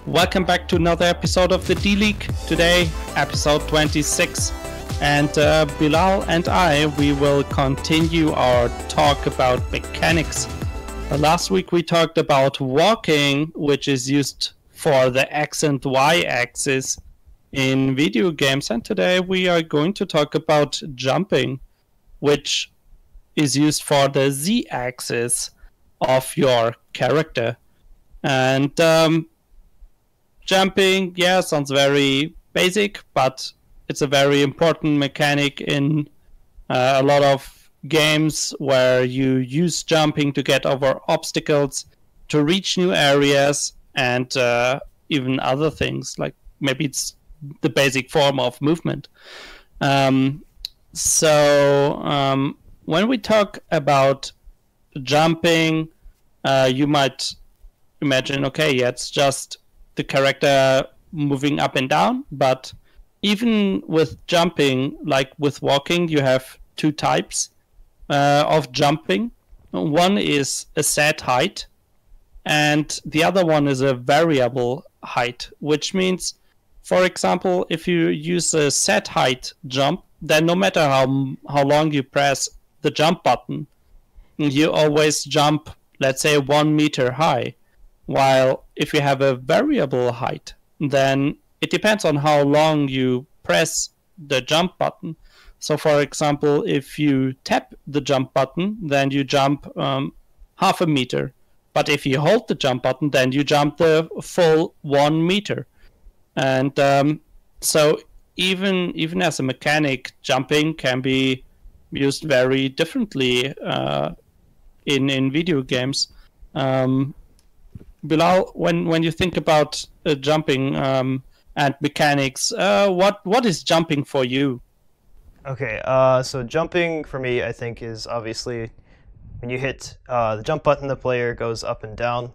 Welcome back to another episode of the D-League. Today, episode 26. And Bilal and we will continue our talk about mechanics. Last week we talked about walking, which is used for the X and Y axis in video games. And today we are going to talk about jumping, which is used for the Z axis of your character. And jumping, sounds very basic, but it's a very important mechanic in a lot of games where you use jumping to get over obstacles, to reach new areas, and even other things, like maybe it's the basic form of movement. So when we talk about jumping, you might imagine, it's just the character moving up and down, but even with jumping, like with walking, you have two types of jumping. One is a set height, and the other one is a variable height, which means, for example, if you use a set height jump, then no matter how long you press the jump button, you always jump, let's say, 1 meter high. While if you have a variable height, then it depends on how long you press the jump button. So, for example, if you tap the jump button, then you jump half a meter. But if you hold the jump button, then you jump the full 1 meter. And so even as a mechanic, jumping can be used very differently in video games. Bilal, when you think about jumping and mechanics, what is jumping for you? Okay, so jumping for me, I think, is obviously when you hit the jump button, the player goes up and down.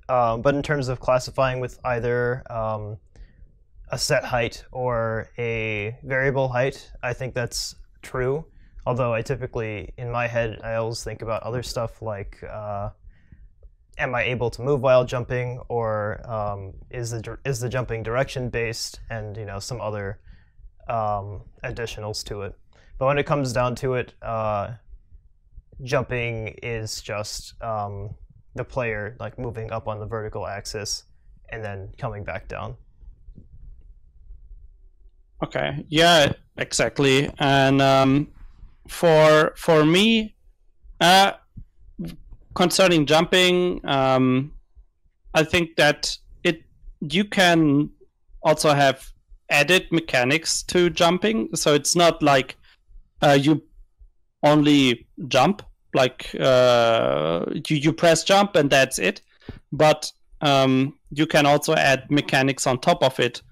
But in terms of classifying with either a set height or a variable height, I think that's true. Although I typically, in my head, I always think about other stuff like, am I able to move while jumping, or is the jumping direction based, and some other additionals to it. But when it comes down to it, jumping is just the player like moving up on the vertical axis and then coming back down. Okay, yeah, exactly. And for me, concerning jumping, I think that you can also have added mechanics to jumping. So it's not like you only jump, like you press jump and that's it. But you can also add mechanics on top of it.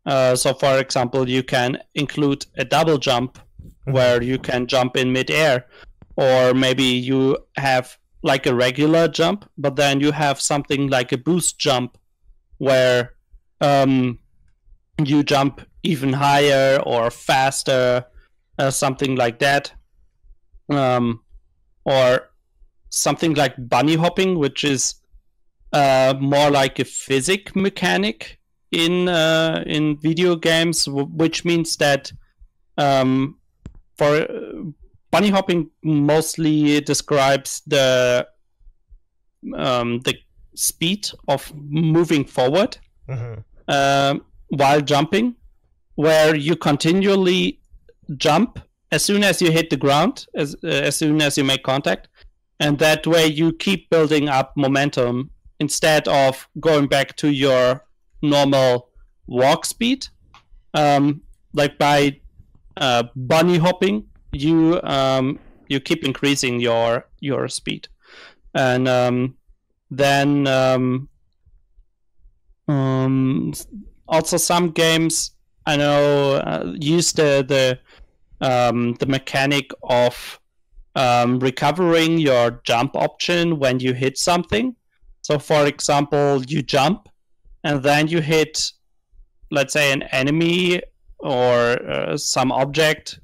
So for example, you can include a double jump where you can jump in midair, or maybe you have like a regular jump, but then you have something like a boost jump where you jump even higher or faster, something like that. Or something like bunny hopping, which is more like a physics mechanic in video games, which means that for bunny hopping mostly describes the speed of moving forward while jumping, where you continually jump as soon as you hit the ground, as soon as you make contact, and that way you keep building up momentum instead of going back to your normal walk speed. Like by bunny hopping, you keep increasing your speed, and then also some games I know use the mechanic of recovering your jump option when you hit something. So for example, you jump and then you hit, let's say, an enemy or some object,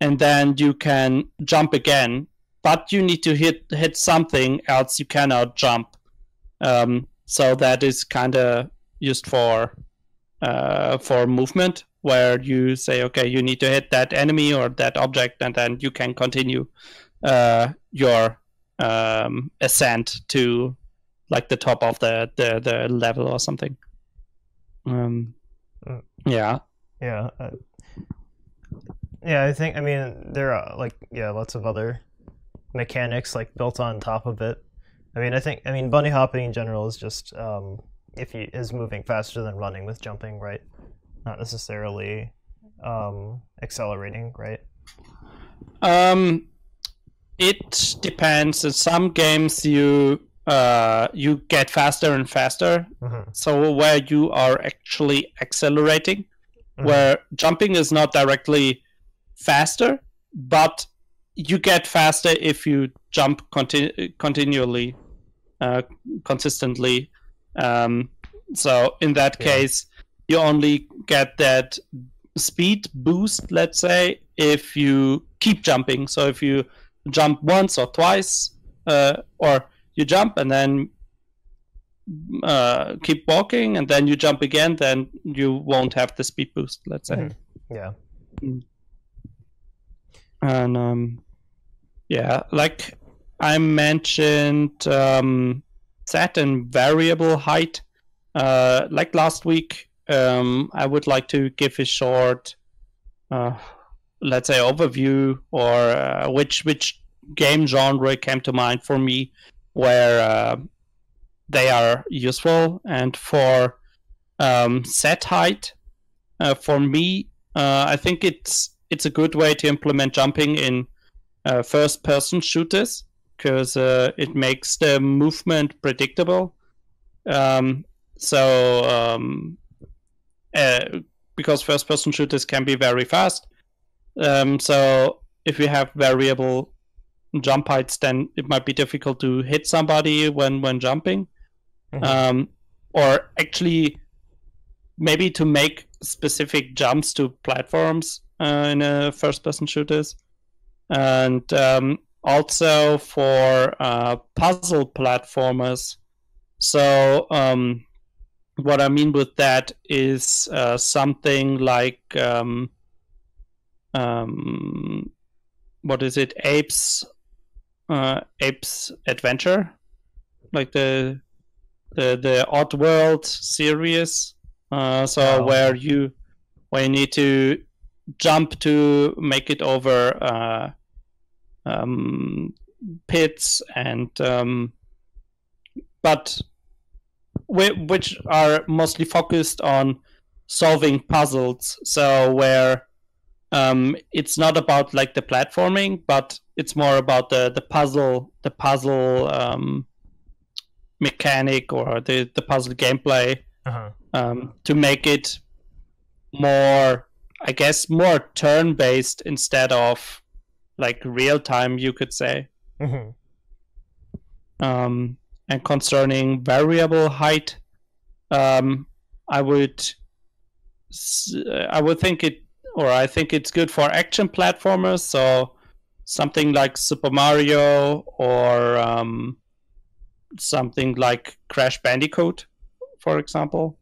and then you can jump again, but you need to hit something, else you cannot jump. So that is kind of used for movement, where you say, okay, you need to hit that enemy or that object, and then you can continue your ascent to like the top of the level or something. Yeah. Yeah. Yeah, I mean, there are like lots of other mechanics like built on top of it. I mean, bunny hopping in general is just is moving faster than running with jumping, right? Not necessarily accelerating, right? It depends. In some games, you get faster and faster. Mm-hmm. So where you are actually accelerating, where jumping is not directly faster, but you get faster if you jump continually, consistently. So in that case, you only get that speed boost, let's say, if you keep jumping. So if you jump once or twice, or you jump and then keep walking and then you jump again, then you won't have the speed boost, let's say. Yeah. And like I mentioned, set and variable height. Like last week, I would like to give a short, let's say, overview or which game genre came to mind for me where they are useful. And for set height, for me, I think it's a good way to implement jumping in first-person shooters because it makes the movement predictable. Because first-person shooters can be very fast, so if you have variable jump heights, then it might be difficult to hit somebody when jumping, or actually maybe to make specific jumps to platforms in first-person shooters, and also for puzzle platformers. So what I mean with that is something like what is it? Apes Adventure, like the Oddworld series. Where you need to jump to make it over pits and but which are mostly focused on solving puzzles. So where it's not about like the platforming, but it's more about the puzzle mechanic or the puzzle gameplay, to make it more, I guess, more turn-based instead of like real time, you could say. And concerning variable height, I think it's good for action platformers. So something like Super Mario or something like Crash Bandicoot, for example,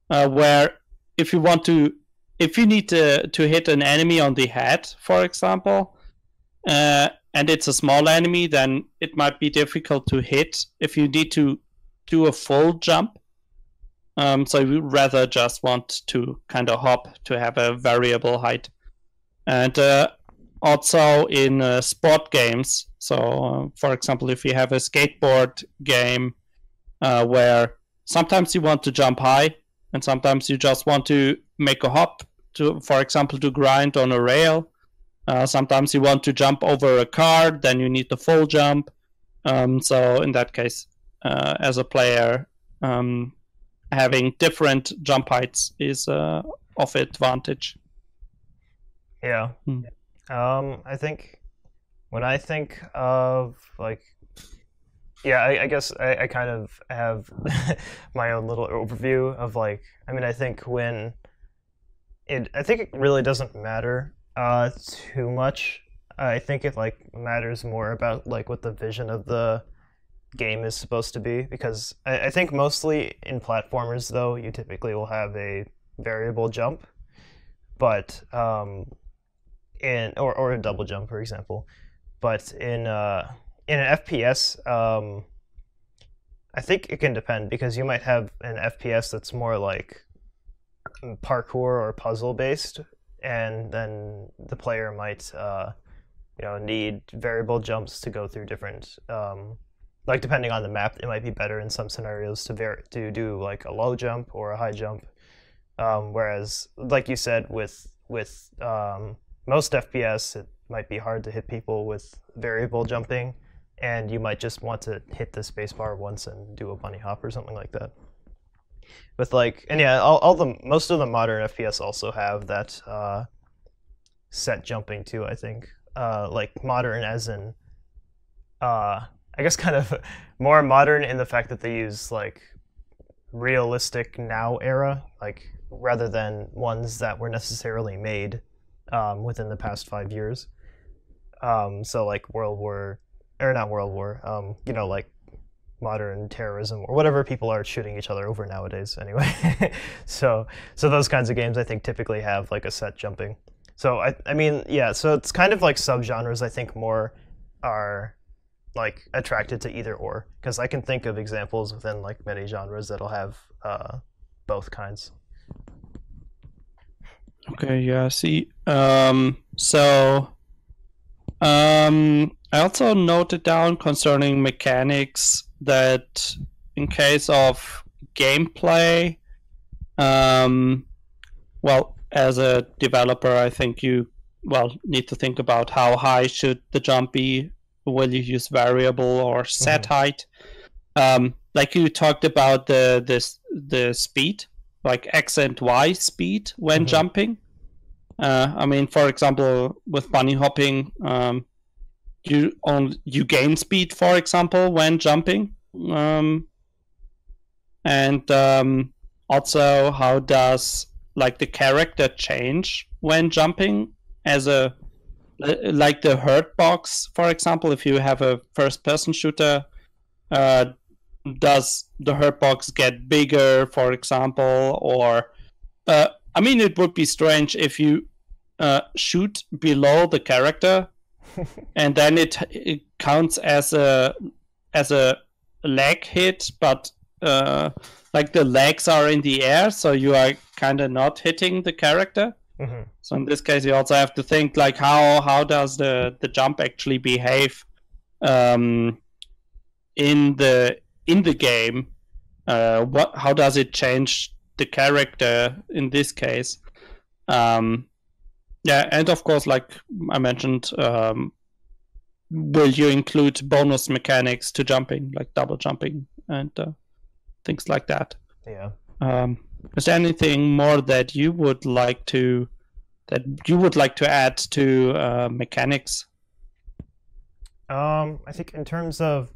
where if you need to hit an enemy on the head, for example, and it's a small enemy, then it might be difficult to hit if you need to do a full jump. So you rather just want to kind of hop to have a variable height. And also in sport games, so for example, if you have a skateboard game where sometimes you want to jump high and sometimes you just want to make a hop, for example, to grind on a rail. Sometimes you want to jump over a car, then you need the full jump. So in that case, as a player, having different jump heights is of advantage. Yeah. I think when I think of like, I guess I kind of have my own little overview of like, I think it really doesn't matter too much. I think it like matters more about like what the vision of the game is supposed to be, because I think mostly in platformers though you typically will have a variable jump, but in or a double jump for example, but in an FPS, I think it can depend because you might have an FPS that's more like parkour or puzzle based, and then the player might need variable jumps to go through different like depending on the map, it might be better in some scenarios to do like a low jump or a high jump. Whereas, like you said, with most FPS, it might be hard to hit people with variable jumping, and you might just want to hit the spacebar once and do a bunny hop or something like that. With like, and yeah, all the most of the modern FPS also have that set jumping too. I think like modern as in I guess kind of more modern in the fact that they use like realistic now era, like rather than ones that were necessarily made within the past 5 years. So like World War, or not World War, like modern terrorism or whatever people are shooting each other over nowadays. Anyway, so those kinds of games I think typically have like a set jumping. So I mean yeah, so it's kind of like subgenres I think more are like attracted to either or, because I can think of examples within like many genres that'll have both kinds. Okay, yeah, I see. I also noted down concerning mechanics that in case of gameplay, well, as a developer, I think you need to think about how high should the jump be. Will you use variable or set height? Like you talked about the speed, like X and Y speed when jumping. I mean, for example, with bunny hopping, you gain speed, for example, when jumping. And also, how does like the character change when jumping? As a like the hurt box, for example, if you have a first-person shooter, does the hurt box get bigger, for example, or I mean, it would be strange if you shoot below the character, and then it counts as a leg hit, but like the legs are in the air, so you are kind of not hitting the character. So in this case, you also have to think like how does the jump actually behave in the game? How does it change the character in this case? Yeah, and of course, like I mentioned, will you include bonus mechanics to jumping, like double jumping and things like that? Yeah. Is there anything more that you would like to add to mechanics? I think in terms of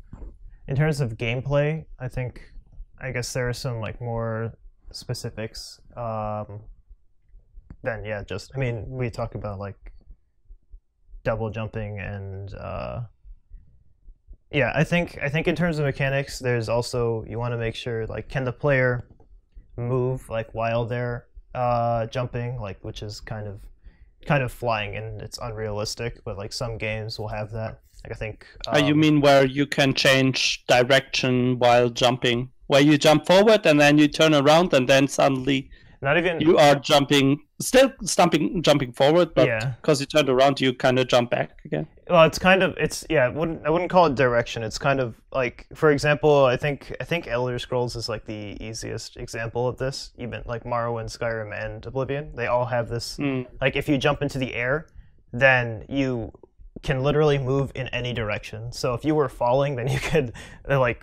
gameplay, I guess there are some like more specifics. Then yeah, just I mean we talk about like double jumping and yeah, I think in terms of mechanics, there's also you want to make sure like can the player move like while they're jumping, like which is kind of flying and it's unrealistic, but like some games will have that. Like I think you mean where you can change direction while jumping, where you jump forward and then you turn around and then suddenly not even you are jumping forward, but because you turned around, you kind of jump back again. Well, I wouldn't call it direction. It's kind of like, for example, I think Elder Scrolls is like the easiest example of this. Even like Morrowind, Skyrim, and Oblivion, they all have this. Like if you jump into the air, then you can literally move in any direction. So if you were falling, then you could like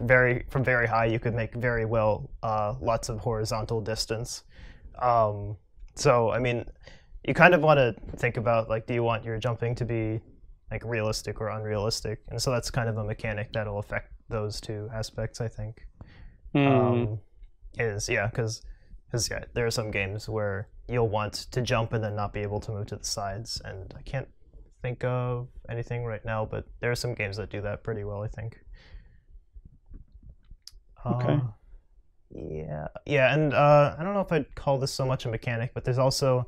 from very high, you could make very well lots of horizontal distance. So I mean, you kind of want to think about like, do you want your jumping to be like realistic or unrealistic? And so that's kind of a mechanic that'll affect those two aspects, I think. Because there are some games where you'll want to jump and then not be able to move to the sides, and I can't think of anything right now, but there are some games that do that pretty well, I think. Okay. Uh, yeah, and I don't know if I'd call this so much a mechanic, but there's also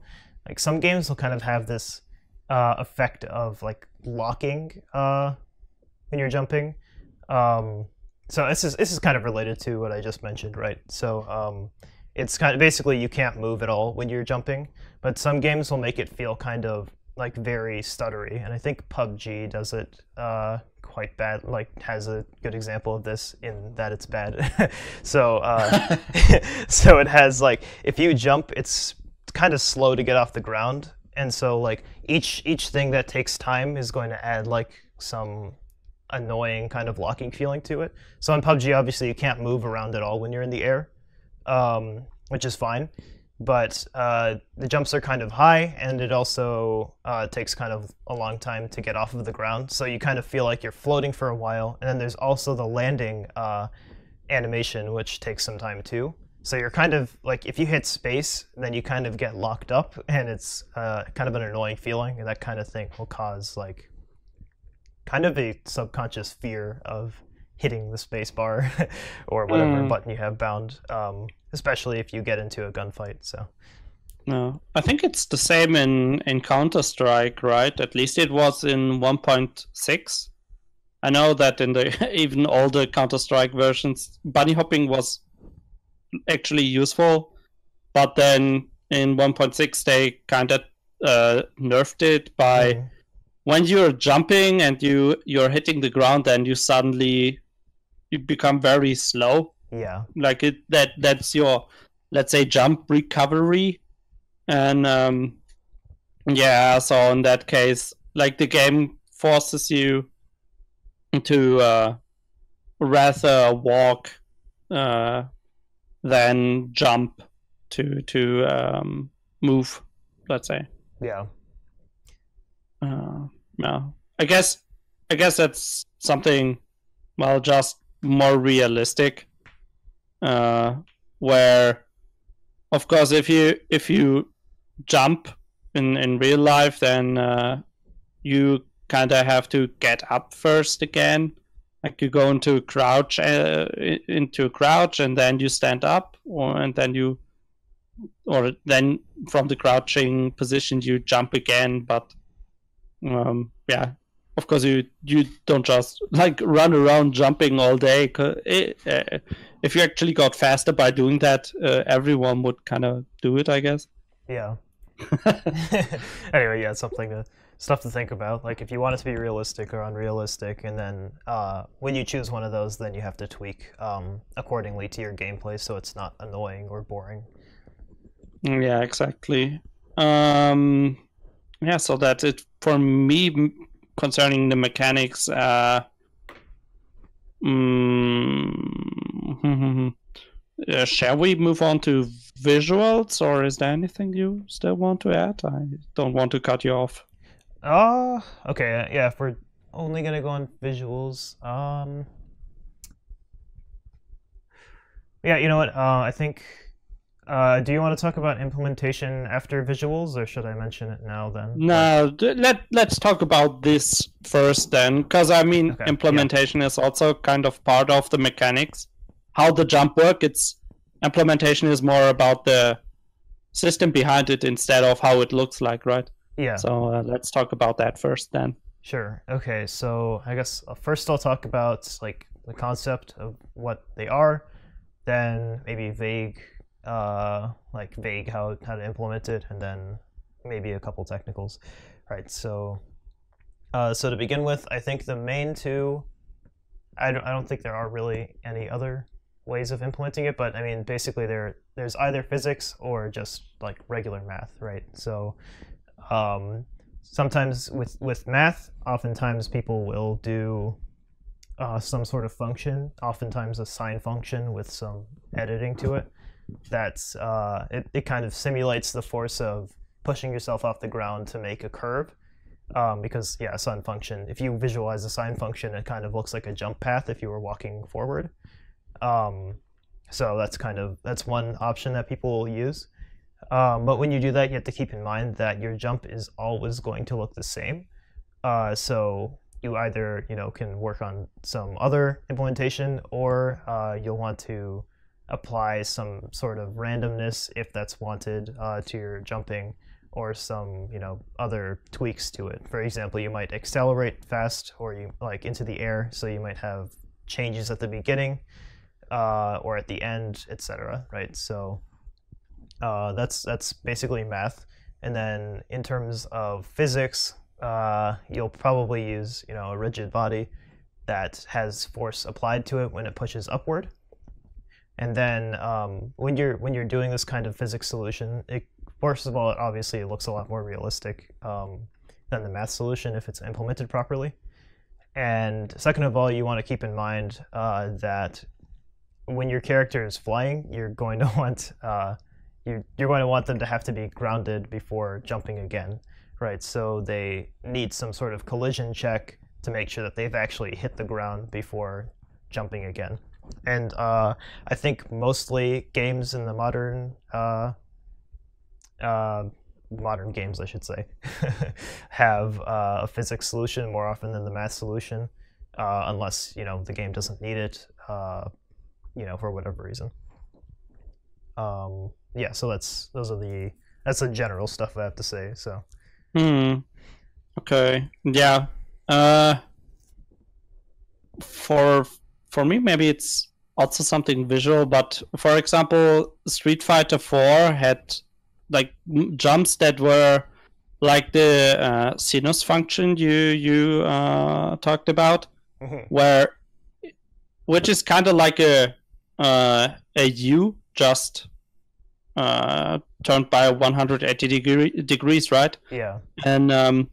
like some games will kind of have this effect of like locking when you're jumping. Um, so this is kind of related to what I just mentioned, right? So it's kind of basically you can't move at all when you're jumping, but some games will make it feel kind of like very stuttery, and I think PUBG does it quite bad. Like has a good example of this in that it's bad. So so it has like if you jump, it's kind of slow to get off the ground, and so like each thing that takes time is going to add like some annoying kind of locking feeling to it. So in PUBG, obviously you can't move around at all when you're in the air, which is fine. But the jumps are kind of high, and it also takes kind of a long time to get off of the ground. So you kind of feel like you're floating for a while. And then there's also the landing animation, which takes some time too. So you're kind of like, if you hit space, then you kind of get locked up, and it's kind of an annoying feeling. And that kind of thing will cause like kind of a subconscious fear of hitting the space bar or whatever button you have bound, especially if you get into a gunfight. So No, I think it's the same in Counter-Strike, right? At least it was in 1.6. I know that in the even older Counter-Strike versions, bunny hopping was actually useful, but then in 1.6 they kind of nerfed it by when you're jumping and you're hitting the ground, then you become very slow. yeah, Like that's your, let's say, jump recovery. And yeah, so in that case, like the game forces you to rather walk than jump to move, let's say. yeah, No, I guess that's something, well, just more realistic. Where, of course, if you jump in real life, then you kind of have to get up first again. Like you go into crouch, and then you stand up, or then from the crouching position you jump again. But yeah, of course you don't just like run around jumping all day. If you actually got faster by doing that, everyone would kind of do it, I guess. yeah. Anyway, yeah, stuff to think about. Like if you want it to be realistic or unrealistic, and then when you choose one of those, then you have to tweak accordingly to your gameplay so it's not annoying or boring. Yeah, exactly. Yeah, so that's it for me concerning the mechanics. Shall we move on to visuals, or is there anything you still want to add? I don't want to cut you off. Okay, yeah, if we're only gonna go on visuals, yeah, you know what, I think, do you want to talk about implementation after visuals, or should I mention it now then? No, let's talk about this first then, because I mean, Okay, implementation is also kind of part of the mechanics. How the jump work, its implementation is more about the system behind it instead of how it looks like, right? Yeah. So let's talk about that first then. Sure. Okay, so I guess first I'll talk about like the concept of what they are, then maybe vague how to implement it, and then maybe a couple technicals. Right. So to begin with, I think the main two, I don't think there are really any other ways of implementing it, but I mean basically there's either physics or just like regular math, right? So sometimes with math, oftentimes people will do some sort of function, oftentimes a sine function with some editing to it. That's it kind of simulates the force of pushing yourself off the ground to make a curve. Because yeah, a sine function, if you visualize a sine function, it kind of looks like a jump path if you were walking forward. So that's one option that people will use. But when you do that, you have to keep in mind that your jump is always going to look the same. So you either can work on some other implementation, or you'll want to apply some sort of randomness if that's wanted to your jumping, or some other tweaks to it. For example, you might accelerate fast, or you like into the air, so you might have changes at the beginning or at the end, etc. Right? So that's basically math. And then in terms of physics, you'll probably use a rigid body that has force applied to it when it pushes upward. And then when you're doing this kind of physics solution, first of all, obviously it looks a lot more realistic than the math solution if it's implemented properly. And second of all, you want to keep in mind that when your character is flying, you're going to want them to have to be grounded before jumping again, right? So they need some sort of collision check to make sure that they've actually hit the ground before jumping again. And I think mostly games in the modern games, I should say, have a physics solution more often than the math solution, unless the game doesn't need it, for whatever reason. Yeah, so that's the general stuff I have to say. So. Okay. Yeah. For me, maybe it's also something visual, but for example, Street Fighter 4 had like jumps that were like the sinus function you talked about, which is kind of like a U just turned by 180 degrees, right? Yeah. And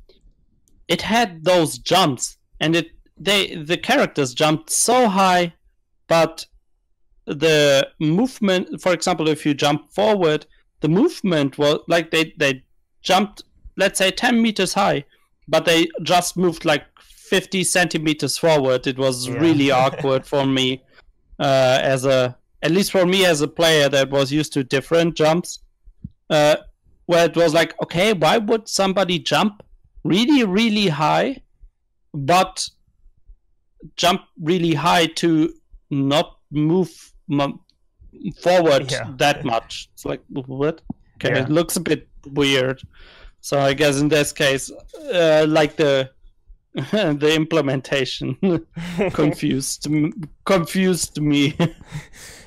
it had those jumps, and the characters jumped so high, but the movement, for example, if you jump forward, the movement was like they jumped, let's say 10 meters high, but they just moved like 50 centimeters forward. It was really awkward for me at least for me as a player that was used to different jumps, where it was like, okay, why would somebody jump really, really high, but jump really high to not move forward that much? It's like, what? Okay, it looks a bit weird. So I guess in this case, like the implementation confused me.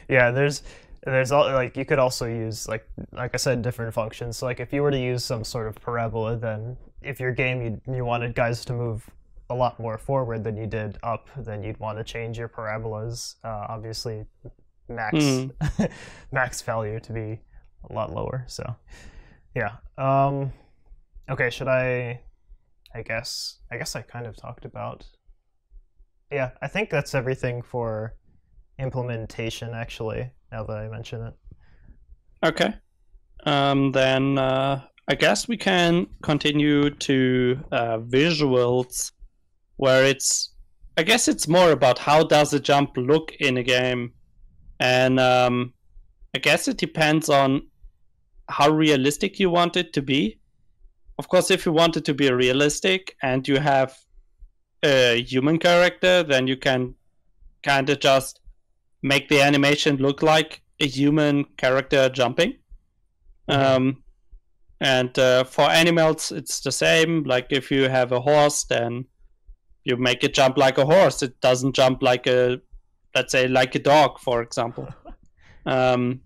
Yeah, there's all, like, you could also use like I said, different functions. So like if you were to use some sort of parabola, then if your game you wanted guys to move a lot more forward than you did up, then you'd want to change your parabola's obviously max value to be a lot lower. So yeah. Okay, should I guess I kind of talked about. Yeah, I think that's everything for implementation, actually, now that I mention it. Okay. Then I guess we can continue to visuals, where I guess it's more about how does a jump look in a game. And I guess it depends on how realistic you want it to be. Of course, if you want it to be realistic and you have a human character, then you can kind of just make the animation look like a human character jumping. And for animals, it's the same. Like if you have a horse, then you make it jump like a horse. It doesn't jump like let's say, like a dog, for example. Then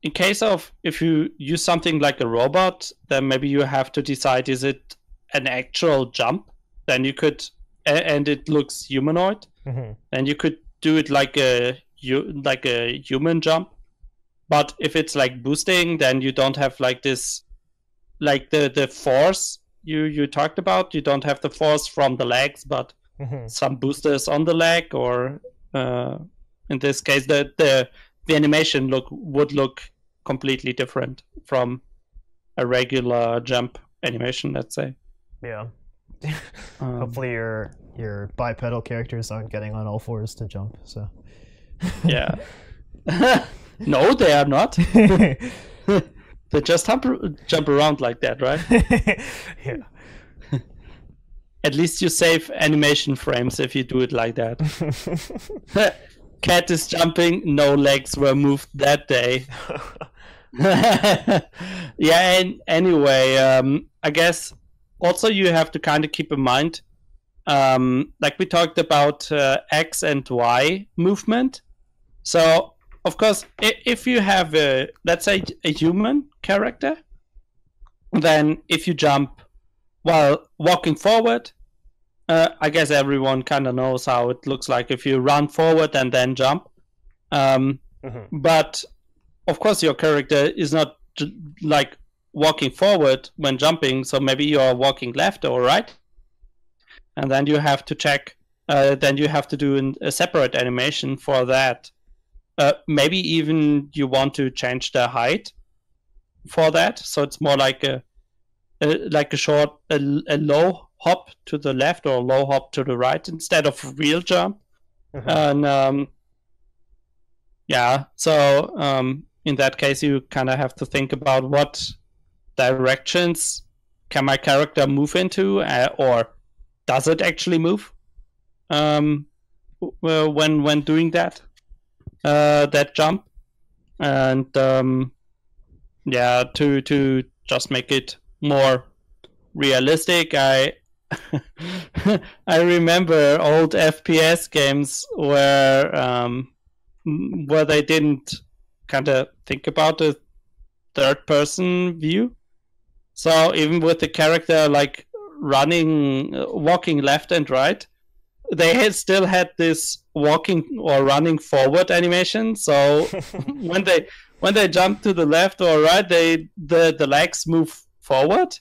in case of if you use something like a robot, then maybe you have to decide, is it an actual jump? Then you could, and it looks humanoid, and you could do it like a human jump. But if it's like boosting, then you don't have like this, like the force you talked about. You don't have the force from the legs, but some boosters on the leg, or in this case, the animation would look completely different from a regular jump animation, let's say. Yeah. Hopefully your bipedal characters aren't getting on all fours to jump. So. Yeah. No, they are not. They just jump around like that, right? Yeah. At least you save animation frames if you do it like that. Cat is jumping, no legs were moved that day. Yeah, and anyway, I guess also you have to kind of keep in mind, like we talked about X and Y movement. So, of course, if you have, let's say, a human character, then if you jump while walking forward, I guess everyone kind of knows how it looks like if you run forward and then jump. But of course, your character is not like walking forward when jumping, so maybe you're walking left or right, and then you have to check. Then you have to do a separate animation for that. Maybe even you want to change the height for that, so it's more like a low hop to the left or low hop to the right instead of real jump. And yeah, so in that case, you kind of have to think about what directions can my character move into, or does it actually move when doing that jump? And yeah, to just make it more realistic, I remember old FPS games where they didn't kind of think about the third person view. So even with the character like walking left and right, they still had this walking or running forward animation. So when they jump to the left or right, the legs move forward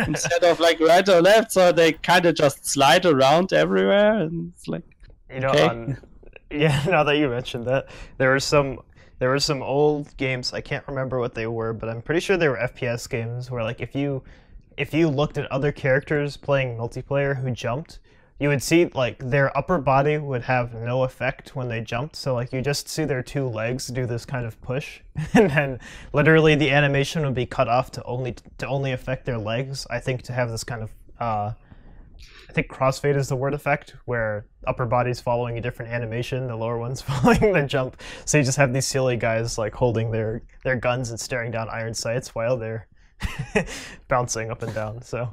instead of like right or left. So they kind of just slide around everywhere, and it's like, okay. Yeah, now that you mentioned that, there were some old games, I can't remember what they were, but I'm pretty sure they were FPS games where like if you looked at other characters playing multiplayer who jumped, you would see like their upper body would have no effect when they jumped. So like you just see their two legs do this kind of push, and then literally the animation would be cut off to only affect their legs. I think to have this kind of I think crossfade is the word effect, where upper body's following a different animation, the lower one's following the jump. So you just have these silly guys like holding their guns and staring down iron sights while they're bouncing up and down. So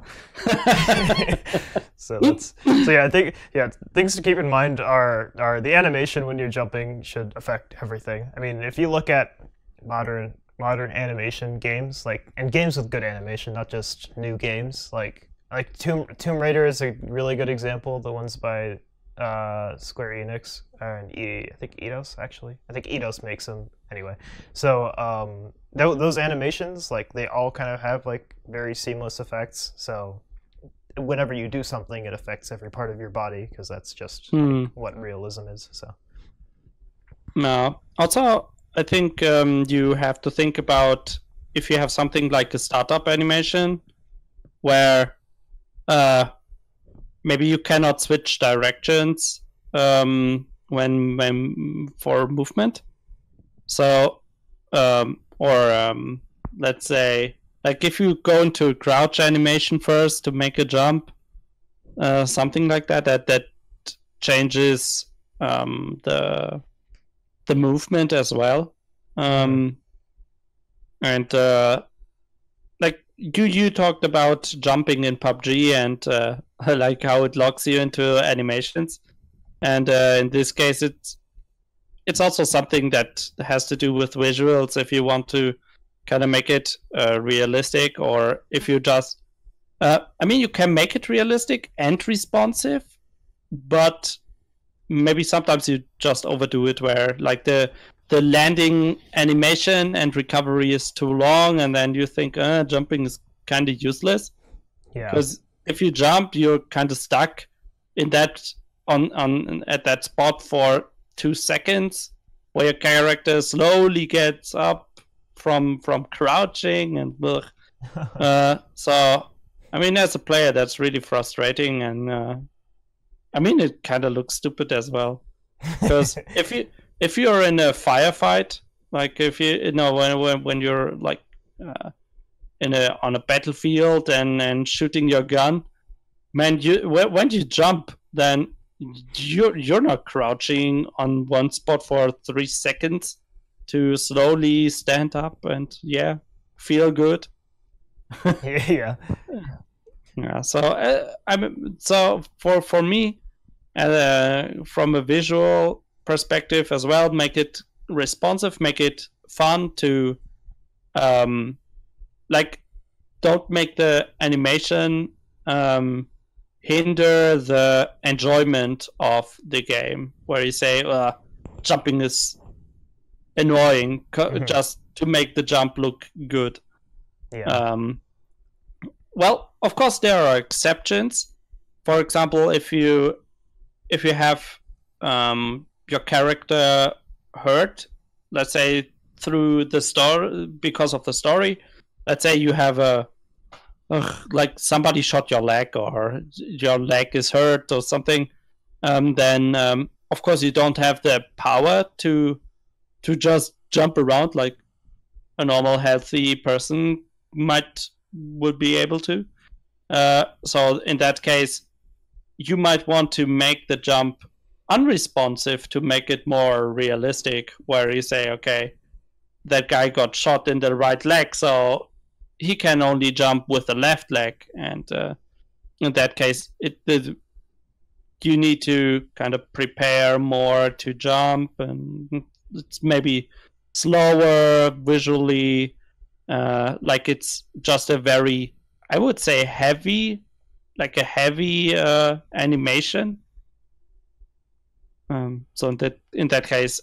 yeah, I think things to keep in mind are the animation when you're jumping should affect everything. I mean, if you look at modern animation games, and games with good animation, not just new games, like Tomb Raider is a really good example. The ones by Square Enix and I think Eidos, actually. I think Eidos makes them anyway. So those animations, they all kind of have very seamless effects. So whenever you do something, it affects every part of your body, because that's just what realism is. So no. Also, I think you have to think about if you have something like a startup animation where maybe you cannot switch directions when for movement. So let's say if you go into crouch animation first to make a jump, something like that changes the movement as well. And you talked about jumping in PUBG and like how it locks you into animations, and in this case it's also something that has to do with visuals. If you want to kind of make it realistic, or if you just you can make it realistic and responsive, but maybe sometimes you just overdo it, where the landing animation and recovery is too long, and then you think jumping is kind of useless. Yeah. Because if you jump, you're kind of stuck in that at that spot for 2 seconds, where your character slowly gets up from crouching and so as a player, that's really frustrating, and it kind of looks stupid as well, because if you're in a firefight, if when you're on a battlefield and shooting your gun, man, when you jump, then you're not crouching on one spot for 3 seconds to slowly stand up and feel good. Yeah. Yeah. So for me, from a visual perspective as well, make it responsive, make it fun to don't make the animation hinder the enjoyment of the game, where you say jumping is annoying just to make the jump look good. Yeah. Well, of course there are exceptions. For example, if you have your character hurt, let's say through the story, because of the story, let's say you have like somebody shot your leg or your leg is hurt or something, then of course you don't have the power to just jump around like a normal healthy person would be able to. So in that case, you might want to make the jump unresponsive to make it more realistic, where you say, okay, that guy got shot in the right leg, so he can only jump with the left leg, and in that case, you need to kind of prepare more to jump, and it's maybe slower visually, like it's just a very, I would say, heavy animation. So in that case,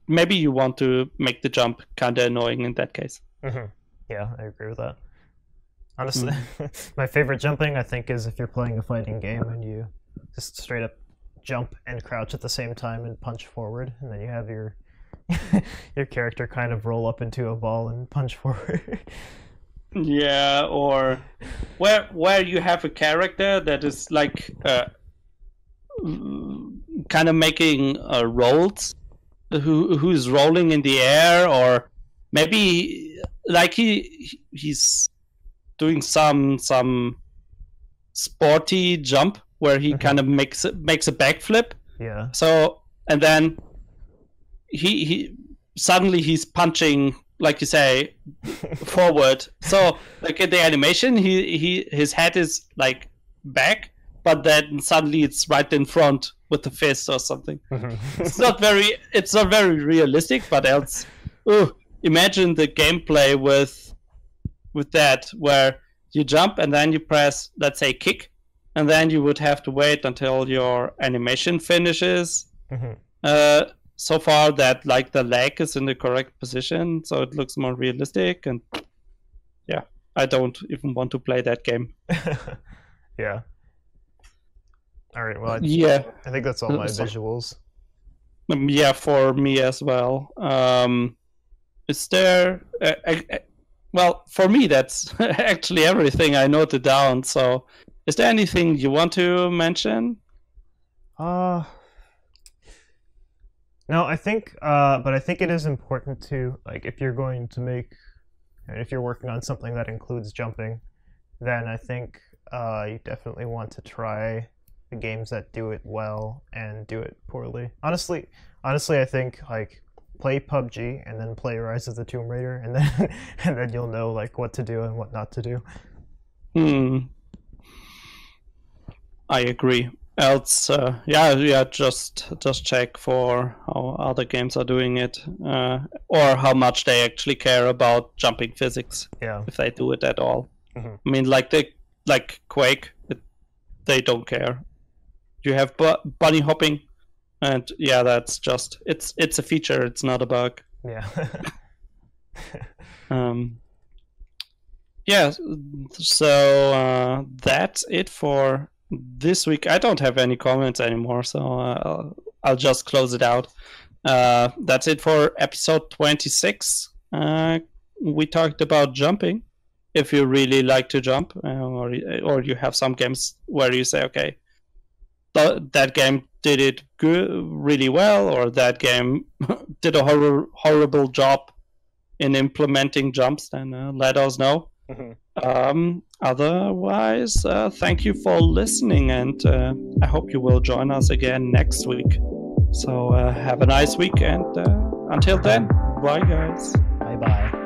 maybe you want to make the jump kind of annoying in that case. Mm-hmm. Yeah, I agree with that. Honestly, my favorite jumping, I think, is if you're playing a fighting game and you just straight up jump and crouch at the same time and punch forward, and then you have your your character kind of roll up into a ball and punch forward. Yeah, or where you have a character that is like kind of making rolls, who's rolling in the air, or maybe like he's doing some sporty jump where he kind of makes a backflip. Yeah. So and then he suddenly he's punching, like you say, forward. So like in the animation, his head is like back, but then suddenly it's right in front with the fist or something. It's not very realistic, but else, imagine the gameplay with that, where you jump and then you press, let's say, kick, and then you would have to wait until your animation finishes. So far that like the leg is in the correct position, so it looks more realistic, and yeah, I don't even want to play that game. Yeah. All right. Well, I think that's all my visuals. Yeah, for me as well. Is there? Well, for me, that's actually everything I noted down. So, is there anything you want to mention? No, I think, but I think it is important to, like, if you're going to make, and if you're working on something that includes jumping, then I think you definitely want to try the games that do it well and do it poorly. Honestly, I think like play PUBG and then play Rise of the Tomb Raider, and then you'll know like what to do and what not to do. I agree. Else, just check for how other games are doing it, or how much they actually care about jumping physics. Yeah, if they do it at all. I mean, like Quake, they don't care. You have bunny hopping, and yeah, that's just it's a feature. It's not a bug. Yeah. Yeah. So that's it for this week. I don't have any comments anymore, so I'll just close it out. That's it for episode 26. We talked about jumping. If you really like to jump, or you have some games where you say, okay, that game did it really well, or that game did a horrible job in implementing jumps, then let us know. Otherwise, thank you for listening, and I hope you will join us again next week. So have a nice week, and until then, bye guys. Bye bye.